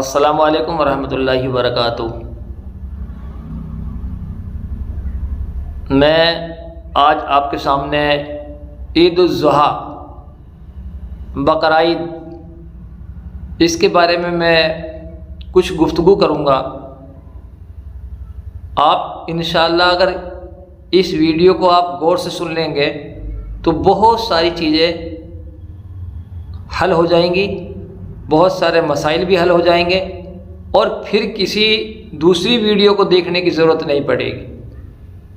السلام علیکم ورحمۃ اللہ وبرکاتہ۔ میں آج آپ کے سامنے عید الاضحیٰ بقرعید اس کے بارے میں کچھ گفتگو کروں گا۔ آپ انشاءاللہ اگر اس ویڈیو کو آپ غور سے سن لیں گے تو بہت ساری چیزیں حل ہو جائیں گی، بہت سارے مسائل بھی حل ہو جائیں گے، اور پھر کسی دوسری ویڈیو کو دیکھنے کی ضرورت نہیں پڑے گی،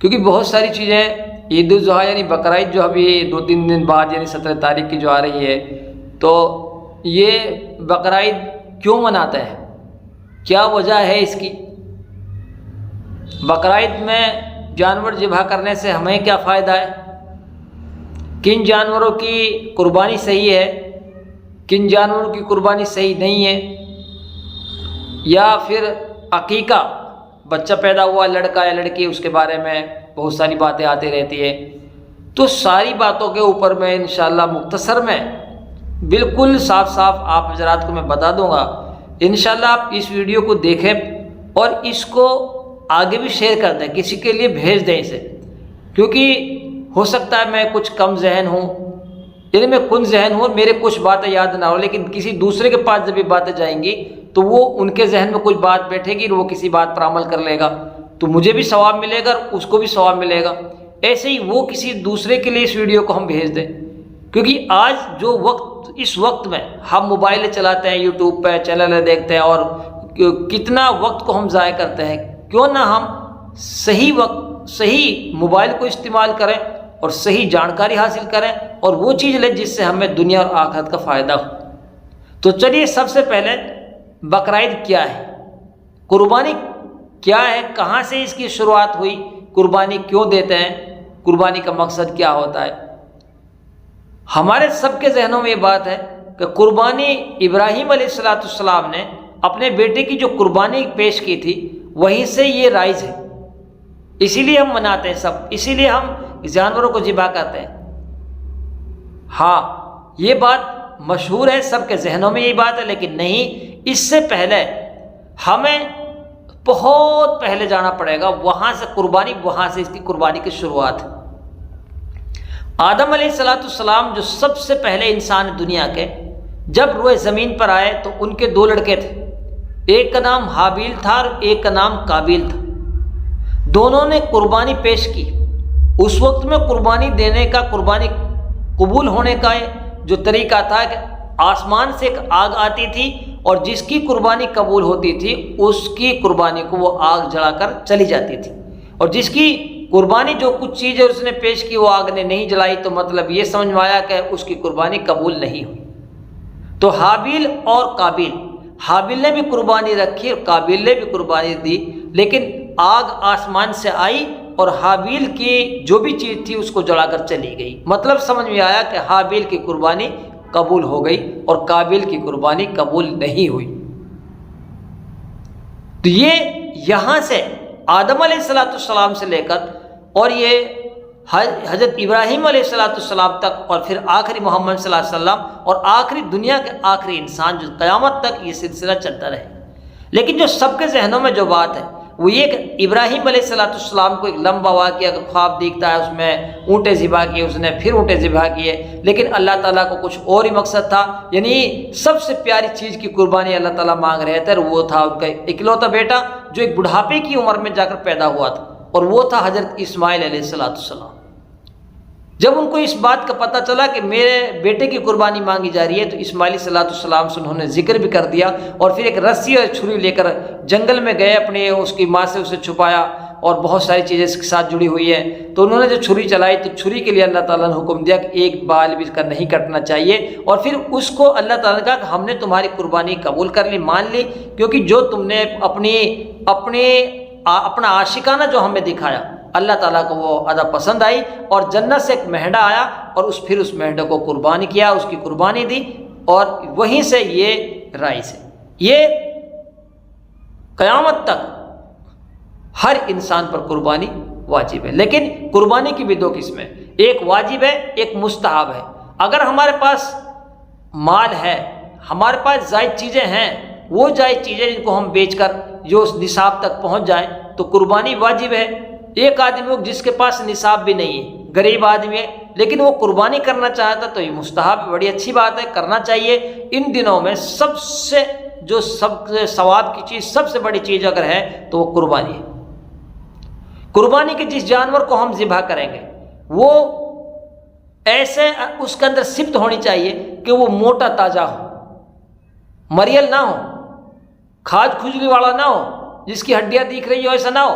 کیونکہ بہت ساری چیزیں عید الاضحیٰ یعنی بقرعید جو ابھی 2-3 دن بعد یعنی 17 تاریخ کی جو آ رہی ہے، تو یہ بقرعید کیوں مناتے ہیں، کیا وجہ ہے اس کی، بقرعید میں جانور ذبح کرنے سے ہمیں کیا فائدہ ہے، کن جانوروں کی قربانی صحیح ہے، کن جانوروں کی قربانی صحیح نہیں ہے، یا پھر عقیقہ بچہ پیدا ہوا لڑکا یا لڑکی اس کے بارے میں بہت ساری باتیں آتی رہتی ہے۔ تو ساری باتوں کے اوپر میں انشاءاللہ مختصر میں بالکل صاف صاف آپ حضرات کو میں بتا دوں گا۔ انشاءاللہ آپ اس ویڈیو کو دیکھیں اور اس کو آگے بھی شیئر کر دیں، کسی کے لیے بھیج دیں اسے، کیونکہ ہو سکتا ہے میں کچھ کم ذہن ہوں، یعنی میں کن ذہن ہوں، میرے کچھ باتیں یاد نہ ہو، لیکن کسی دوسرے کے پاس جب یہ باتیں جائیں گی تو وہ ان کے ذہن میں کچھ بات بیٹھے گی اور وہ کسی بات پر عمل کر لے گا، تو مجھے بھی ثواب ملے گا اور اس کو بھی ثواب ملے گا۔ ایسے ہی وہ کسی دوسرے کے لیے اس ویڈیو کو ہم بھیج دیں، کیونکہ آج جو وقت اس وقت میں ہم موبائل چلاتے ہیں، یوٹیوب پہ چینل دیکھتے ہیں، اور کتنا وقت کو ہم ضائع کرتے ہیں، کیوں نہ ہم صحیح موبائل کو استعمال کریں اور صحیح جانکاری حاصل کریں اور وہ چیز لیں جس سے ہمیں دنیا اور آخرت کا فائدہ ہو۔ تو چلیے سب سے پہلے بقرعید کیا ہے، قربانی کیا ہے، کہاں سے اس کی شروعات ہوئی، قربانی کیوں دیتے ہیں، قربانی کا مقصد کیا ہوتا ہے۔ ہمارے سب کے ذہنوں میں یہ بات ہے کہ قربانی ابراہیم علیہ السلام نے اپنے بیٹے کی جو قربانی پیش کی تھی وہیں سے یہ رائج ہے، اسی لیے ہم مناتے ہیں سب، اسی لیے ہم جانوروں کو ذبح کرتے ہیں۔ ہاں یہ بات مشہور ہے، سب کے ذہنوں میں یہ بات ہے، لیکن نہیں، اس سے پہلے ہمیں بہت پہلے جانا پڑے گا، وہاں سے قربانی، وہاں سے اس کی قربانی کی شروعات ہے۔ آدم علیہ السلام جو سب سے پہلے انسان دنیا کے جب روئے زمین پر آئے تو ان کے 2 لڑکے تھے، ایک کا نام حابیل تھا اور ایک کا نام قابیل تھا۔ دونوں نے قربانی پیش کی۔ اس وقت میں قربانی دینے کا، قربانی قبول ہونے کا جو طریقہ تھا کہ آسمان سے ایک آگ آتی تھی اور جس کی قربانی قبول ہوتی تھی اس کی قربانی کو وہ آگ جلا کر چلی جاتی تھی، اور جس کی قربانی جو کچھ چیزیں اس نے پیش کی وہ آگ نے نہیں جلائی تو مطلب یہ سمجھ میں آیا کہ اس کی قربانی قبول نہیں ہوئی۔ تو حابیل اور قابیل، حابیل نے بھی قربانی رکھی اور قابیل نے بھی قربانی دی، لیکن آگ آسمان سے آئی اور حابیل کی جو بھی چیز تھی اس کو جلا کر چلی گئی، مطلب سمجھ میں آیا کہ حابیل کی قربانی قبول ہو گئی اور قابیل کی قربانی قبول نہیں ہوئی۔ تو یہ یہاں سے آدم علیہ السلام سے لے کر اور یہ حضرت ابراہیم علیہ السلام تک، اور پھر آخری محمد صلی اللہ علیہ وسلم، اور آخری دنیا کے آخری انسان جو قیامت تک یہ سلسلہ چلتا رہے۔ لیکن جو سب کے ذہنوں میں جو بات ہے وہ یہ کہ ابراہیم علیہ السلام کو ایک لمبا واقعہ کا خواب دیکھتا ہے، اس میں اونٹیں ذبح کیے، اس نے پھر اونٹیں ذبح کیے، لیکن اللہ تعالیٰ کو کچھ اور ہی مقصد تھا، یعنی سب سے پیاری چیز کی قربانی اللہ تعالیٰ مانگ رہے تھے، اور وہ تھا ان کا اکلوتا بیٹا جو ایک بڑھاپے کی عمر میں جا کر پیدا ہوا تھا، اور وہ تھا حضرت اسماعیل علیہ السلام۔ جب ان کو اس بات کا پتہ چلا کہ میرے بیٹے کی قربانی مانگی جا رہی ہے تو اسماعیل علیہ السلام سے انہوں نے ذکر بھی کر دیا، اور پھر ایک رسی اور چھری لے کر جنگل میں گئے، اپنے اس کی ماں سے اسے چھپایا، اور بہت ساری چیزیں اس کے ساتھ جڑی ہوئی ہیں۔ تو انہوں نے جو چھری چلائی تو چھری کے لیے اللہ تعالیٰ نے حکم دیا کہ ایک بال بھی اس کا نہیں کٹنا چاہیے، اور پھر اس کو اللہ تعالیٰ نے کہا کہ ہم نے تمہاری قربانی قبول کر لی، مان لی، کیونکہ جو تم نے اپنا عاشقانہ جو ہمیں دکھایا اللہ تعالیٰ کو وہ ادا پسند آئی، اور جنت سے ایک مہنڈا آیا اور پھر اس مہنڈے کو قربانی کیا، اس کی قربانی دی، اور وہیں سے یہ رائج ہے۔ یہ قیامت تک ہر انسان پر قربانی واجب ہے، لیکن قربانی کی بھی 2 قسمیں، ایک واجب ہے، ایک مستحب ہے۔ اگر ہمارے پاس مال ہے، ہمارے پاس زائد چیزیں ہیں، وہ جائز چیزیں جن کو ہم بیچ کر جو اس نصاب تک پہنچ جائیں تو قربانی واجب ہے۔ ایک آدمی ہو جس کے پاس نصاب بھی نہیں ہے، غریب آدمی ہے، لیکن وہ قربانی کرنا چاہتا تو یہ مستحب بڑی اچھی بات ہے، کرنا چاہیے۔ ان دنوں میں سب سے ثواب کی چیز، سب سے بڑی چیز اگر ہے تو وہ قربانی ہے۔ قربانی کے جس جانور کو ہم ذبح کریں گے وہ ایسے اس کے اندر صفت ہونی چاہیے کہ وہ موٹا تازہ ہو، مریل نہ ہو، کھاد کھجلی والا نہ ہو، جس کی ہڈیاں دکھ رہی ہو ایسا نہ ہو،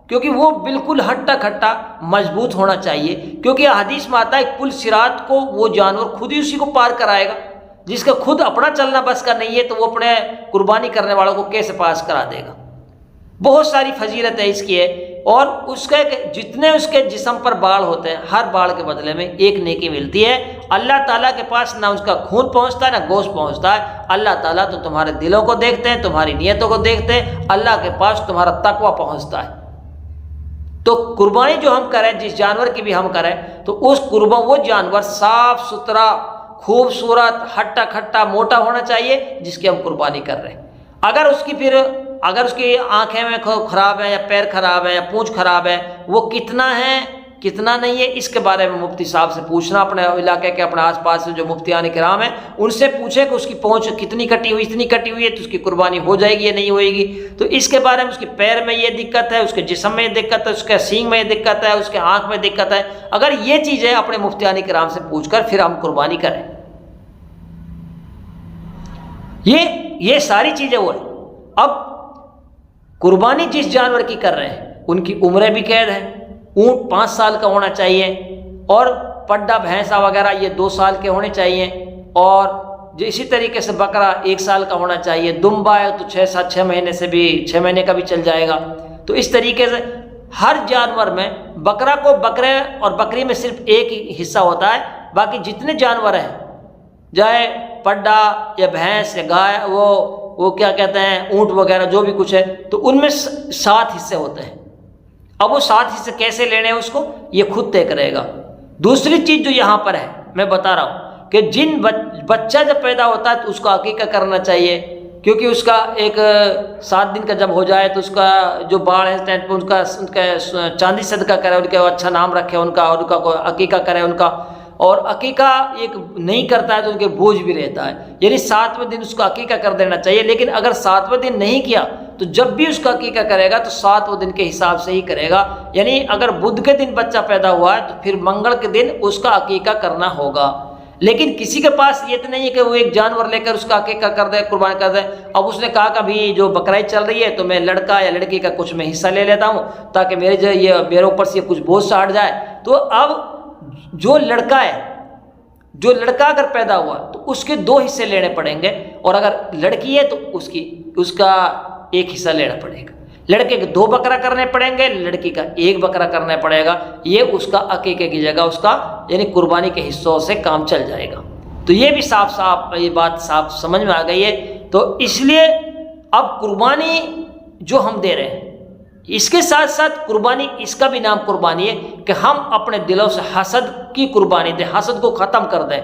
کیونکہ وہ بالکل ہٹا کھٹا مضبوط ہونا چاہیے، کیونکہ حدیث میں آتا ہے پل صراط کو وہ جانور خود ہی اسی کو پار کرائے گا، جس کا خود اپنا چلنا بس کا نہیں ہے تو وہ اپنے قربانی کرنے والوں کو کیسے پاس کرا دے گا۔ بہت ساری فضیلت ہے اس کی ہے، اور اس کے جتنے اس کے جسم پر بال ہوتے ہیں ہر بال کے بدلے میں ایک نیکی ملتی ہے۔ اللہ تعالیٰ کے پاس نہ اس کا خون پہنچتا ہے نہ گوشت پہنچتا ہے، اللہ تعالیٰ تو تمہارے دلوں کو دیکھتے ہیں، تمہاری نیتوں کو دیکھتے ہیں، اللہ کے پاس تمہارا تقویٰ پہنچتا ہے۔ تو قربانی جو ہم کریں، جس جانور کی بھی ہم کریں، تو اس وہ جانور صاف ستھرا خوبصورت ہٹا کھٹا موٹا ہونا چاہیے جس کی ہم قربانی کر رہے ہیں۔ اگر اس کی آنکھیں میں خراب ہے یا پیر خراب ہے یا پونچھ خراب ہے، وہ کتنا ہے کتنا نہیں ہے، اس کے بارے میں مفتی صاحب سے پوچھنا، اپنے علاقے کے اپنے آس پاس جو مفتیان کرام ہیں ان سے پوچھے کہ اس کی پونچھ کتنی کٹی ہوئی، اتنی کٹی ہوئی ہے تو اس کی قربانی ہو جائے گی یا نہیں ہوئے گی۔ تو اس کے بارے میں اس کے پیر میں یہ دقت ہے، اس کے جسم میں یہ دقت ہے، اس کے سینگ میں یہ دقت ہے، اس کے آنکھ میں دقت ہے، اگر یہ چیزیں اپنے مفتیان کرام سے پوچھ کر پھر ہم قربانی کریں۔ یہ ساری چیزیں وہ ہیں۔ اب قربانی جس جانور کی کر رہے ہیں ان کی عمریں بھی قید ہیں۔ اونٹ 5 سال کا ہونا چاہیے، اور پڈا بھینسا وغیرہ یہ 2 سال کے ہونے چاہیے، اور جو اسی طریقے سے بکرا 1 سال کا ہونا چاہیے، دمبا ہے تو 6 مہینے سے بھی 6 مہینے کا بھی چل جائے گا۔ تو اس طریقے سے ہر جانور میں بکرا کو بکرے اور بکری میں صرف ایک ہی حصہ ہوتا ہے، باقی جتنے جانور ہیں چاہے پڈا یا بھینس یا گائے وہ کیا کہتے ہیں اونٹ وغیرہ جو بھی کچھ ہے، تو ان میں 7 حصے ہوتے ہیں۔ اب وہ 7 حصے کیسے لینے ہیں اس کو یہ خود طے کرے گا۔ دوسری چیز جو یہاں پر ہے میں بتا رہا ہوں کہ بچہ جب پیدا ہوتا ہے تو اس کو عقیقہ کرنا چاہیے، کیونکہ اس کا ایک 7 دن کا جب ہو جائے تو اس کا جو باڑ ہے ان کا چاندی صدقہ کرے، ان کا اچھا نام رکھے، ان کا عقیقہ کرے ان کا، اور عقیقہ ایک نہیں کرتا ہے تو ان کے بوجھ بھی رہتا ہے، یعنی 7ویں دن اس کو عقیقہ کر دینا چاہیے۔ لیکن اگر 7ویں دن نہیں کیا تو جب بھی اس کا عقیقہ کرے گا تو 7ویں دن کے حساب سے ہی کرے گا، یعنی اگر بدھ کے دن بچہ پیدا ہوا ہے تو پھر منگل کے دن اس کا عقیقہ کرنا ہوگا۔ لیکن کسی کے پاس یہ تو نہیں ہے کہ وہ ایک جانور لے کر اس کا عقیقہ کر دے، قربان کر دے۔ اب اس نے کہا کہ ابھی جو بقرعید چل رہی ہے تو میں لڑکا یا لڑکی کا کچھ میں حصہ لے لیتا ہوں تاکہ میرے اوپر سے کچھ بوجھ سا ہٹ جائے۔ تو اب جو لڑکا اگر پیدا ہوا تو اس کے 2 حصے لینے پڑیں گے، اور اگر لڑکی ہے تو اس کا 1 حصہ لینا پڑے گا۔ لڑکے کے 2 بکرا کرنے پڑیں گے، لڑکی کا 1 بکرا کرنا پڑے گا۔ یہ اس کا عقیقے کی جگہ اس کا یعنی قربانی کے حصوں سے کام چل جائے گا۔ تو یہ بھی یہ بات صاف سمجھ میں آ گئی ہے۔ تو اس لیے اب قربانی جو ہم دے رہے ہیں اس کے ساتھ ساتھ قربانی، اس کا بھی نام قربانی ہے کہ ہم اپنے دلوں سے حسد کی قربانی دیں، حسد کو ختم کر دیں۔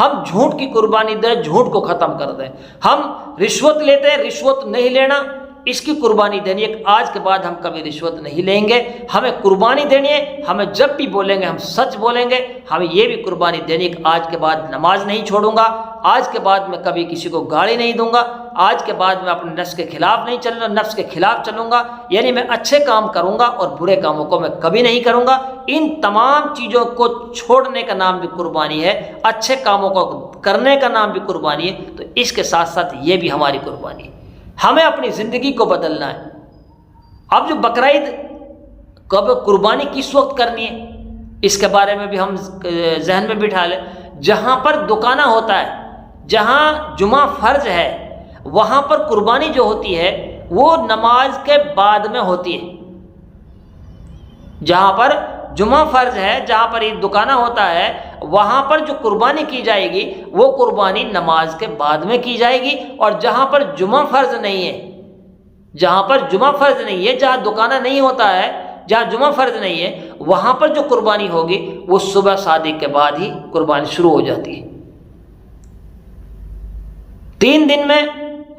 ہم جھوٹ کی قربانی دیں، جھوٹ کو ختم کر دیں۔ ہم رشوت لیتے ہیں، رشوت نہیں لینا، اس کی قربانی دینی ہے۔ آج کے بعد ہم کبھی رشوت نہیں لیں گے، ہمیں قربانی دینی ہے۔ ہمیں جب بھی بولیں گے ہم سچ بولیں گے۔ ہمیں یہ بھی قربانی دینی ہے کہ آج کے بعد نماز نہیں چھوڑوں گا، آج کے بعد میں کبھی کسی کو گالی نہیں دوں گا، آج کے بعد میں اپنے نفس کے خلاف نہیں چلوں، نفس کے خلاف چلوں گا، یعنی میں اچھے کام کروں گا اور برے کاموں کو میں کبھی نہیں کروں گا۔ ان تمام چیزوں کو چھوڑنے کا نام بھی قربانی ہے، اچھے کاموں کو کرنے کا نام بھی قربانی ہے۔ تو اس کے ساتھ ساتھ یہ بھی ہماری قربانی ہے۔ ہمیں اپنی زندگی کو بدلنا ہے۔ اب جو بقرعید کب قربانی کس وقت کرنی ہے اس کے بارے میں بھی ہم ذہن میں بٹھا لیں۔ جہاں پر دکانہ ہوتا ہے، جہاں جمعہ فرض ہے، وہاں پر قربانی جو ہوتی ہے وہ نماز کے بعد میں ہوتی ہے۔ جہاں پر جمعہ فرض ہے، جہاں پر عید دکانہ ہوتا ہے، وہاں پر جو قربانی کی جائے گی وہ قربانی نماز کے بعد میں کی جائے گی۔ اور جہاں پر جمعہ فرض نہیں ہے، جہاں پر جمعہ فرض نہیں ہے، جہاں دکانہ نہیں ہوتا ہے، جہاں جمعہ فرض نہیں ہے، وہاں پر جو قربانی ہوگی وہ صبح صادق کے بعد ہی قربانی شروع ہو جاتی ہے۔ 3 دن میں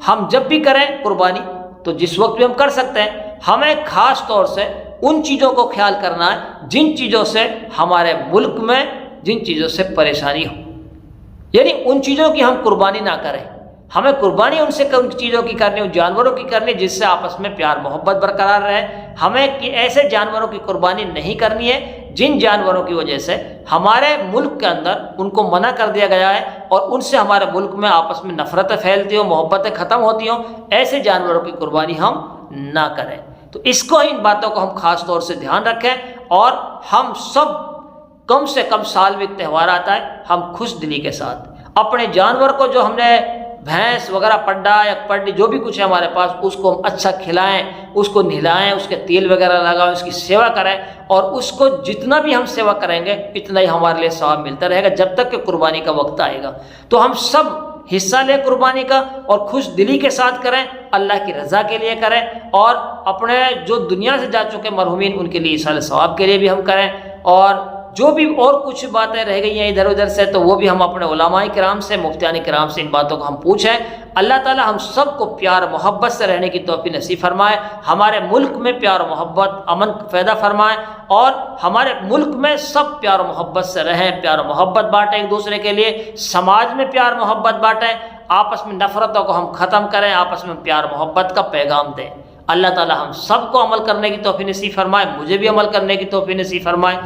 ہم جب بھی کریں قربانی تو جس وقت بھی ہم کر سکتے ہیں، ہمیں خاص طور سے ان چیزوں کو خیال کرنا ہے جن چیزوں سے ہمارے ملک میں جن چیزوں سے پریشانی ہو، یعنی ان چیزوں کی ہم قربانی نہ کریں۔ ہمیں قربانی ان چیزوں کی کرنی، ان جانوروں کی کرنی جس سے آپس میں پیار محبت برقرار رہے۔ ہمیں ایسے جانوروں کی قربانی نہیں کرنی ہے جن جانوروں کی وجہ سے ہمارے ملک کے اندر ان کو منع کر دیا گیا ہے اور ان سے ہمارے ملک میں آپس میں نفرتیں پھیلتی ہوں، محبتیں ختم ہوتی ہوں۔ ایسے جانوروں کی قربانی ہم نہ کریں۔ تو اس کو، ان باتوں کو ہم خاص طور سے دھیان رکھیں، اور ہم سب کم سے کم سال میں ایک تہوار آتا ہے، ہم خوش دلی کے ساتھ اپنے جانور کو، جو ہم نے بھینس وغیرہ پڈا یا پڈی جو بھی کچھ ہے ہمارے پاس، اس کو ہم اچھا کھلائیں، اس کو نہلائیں، اس کے تیل وغیرہ لگائیں، اس کی سیوا کریں، اور اس کو جتنا بھی ہم سیوا کریں گے اتنا ہی ہمارے لیے ثواب ملتا رہے گا جب تک کہ قربانی کا وقت آئے گا۔ تو ہم سب حصہ لیں قربانی کا، اور خوش دلی کے ساتھ کریں، اللہ کی رضا کے لیے کریں، اور اپنے جو دنیا سے جا چکے مرحومین ان کے لیے ایصال ثواب کے لیے بھی ہم کریں، اور جو بھی اور کچھ باتیں رہ گئی ہیں ادھر ادھر سے تو وہ بھی ہم اپنے علماء کرام سے، مفتیان کرام سے ان باتوں کو ہم پوچھیں۔ اللہ تعالی ہم سب کو پیار محبت سے رہنے کی توفیق نصیب فرمائے، ہمارے ملک میں پیار و محبت امن پیدا فرمائے، اور ہمارے ملک میں سب پیار و محبت سے رہیں، پیار و محبت بانٹیں ایک دوسرے کے لیے، سماج میں پیار محبت بانٹیں، آپس میں نفرتوں کو ہم ختم کریں، آپس میں پیار محبت کا پیغام دیں۔ اللہ تعالی ہم سب کو عمل کرنے کی توفیق نصیب فرمائے، مجھے بھی عمل کرنے کی توفیق نصیب فرمائے۔